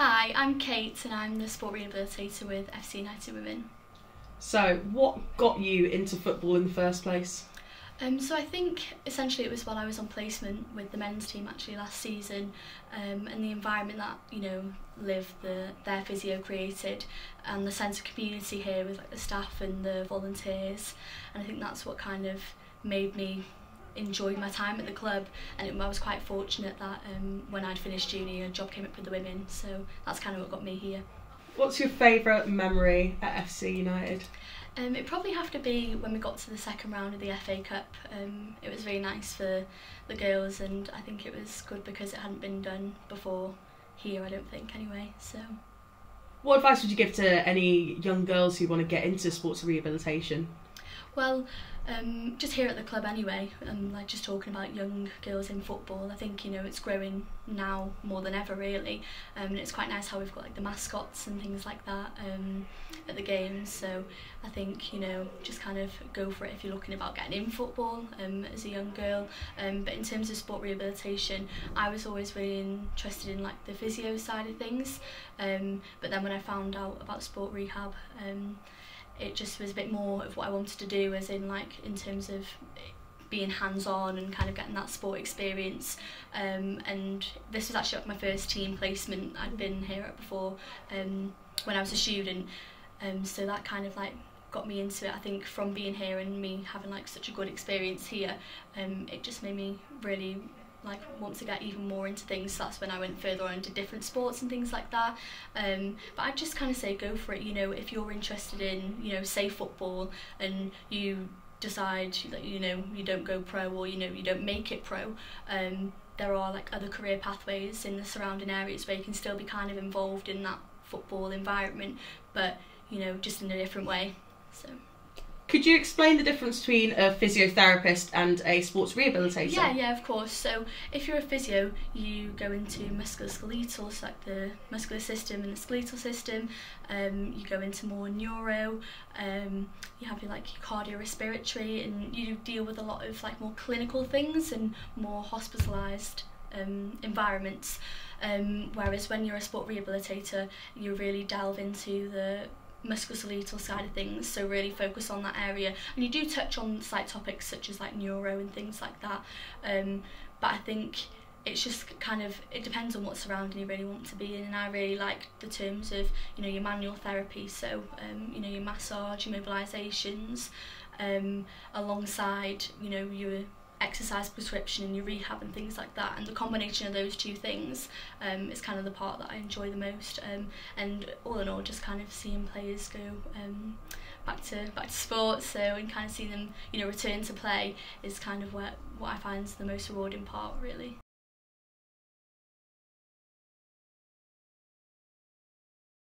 Hi, I'm Kate and I'm the sport rehabilitator with FC-Utd Women. So, what got you into football in the first place? So I think essentially it was while I was on placement with the men's team actually last season, and the environment that Liv, their physio, created, and the sense of community here with like the staff and the volunteers, and I think that's what kind of made me enjoy my time at the club. And I was quite fortunate that when I'd finished uni a job came up with the women, so that's kind of what got me here. What's your favourite memory at FC United? It'd probably have to be when we got to the second round of the FA Cup. It was very nice for the girls, and I think it was good because it hadn't been done before here, I don't think anyway. So, what advice would you give to any young girls who want to get into sports rehabilitation? Well, just here at the club anyway, like just talking about young girls in football, I think it's growing now more than ever really, and it's quite nice how we've got like the mascots and things like that at the games. So I think just kind of go for it if you're looking about getting in football as a young girl. But in terms of sport rehabilitation, I was always really interested in like the physio side of things, but then when I found out about sport rehab, it just was a bit more of what I wanted to do, as in like in terms of being hands-on and kind of getting that sport experience, and this was actually like my first team placement I'd been here at before when I was a student, so that kind of like got me into it. I think from being here and me having like such a good experience here, it just made me really like want to get even more into things. So that's when I went further on into different sports and things like that, but I'd just kind of say go for it. If you're interested in say football and you decide that you don't go pro, or you don't make it pro, there are like other career pathways in the surrounding areas where you can still be kind of involved in that football environment, but just in a different way. So could you explain the difference between a physiotherapist and a sports rehabilitator? Yeah, of course. So if you're a physio, you go into musculoskeletal, so like the muscular system and the skeletal system. You go into more neuro. You have your like your cardiorespiratory, and you deal with a lot of like more clinical things and more hospitalised environments. Whereas when you're a sport rehabilitator, you really delve into the musculoskeletal side of things, so really focus on that area, and you do touch on slight topics such as like neuro and things like that, but I think it's just kind of, it depends on what surrounding you really want to be in. And I really like the terms of your manual therapy, so your massage, your mobilisations, alongside your exercise prescription and your rehab and things like that, and the combination of those two things is kind of the part that I enjoy the most, and all in all just kind of seeing players go back to sports, so, and kind of seeing them return to play is kind of what I find is the most rewarding part really.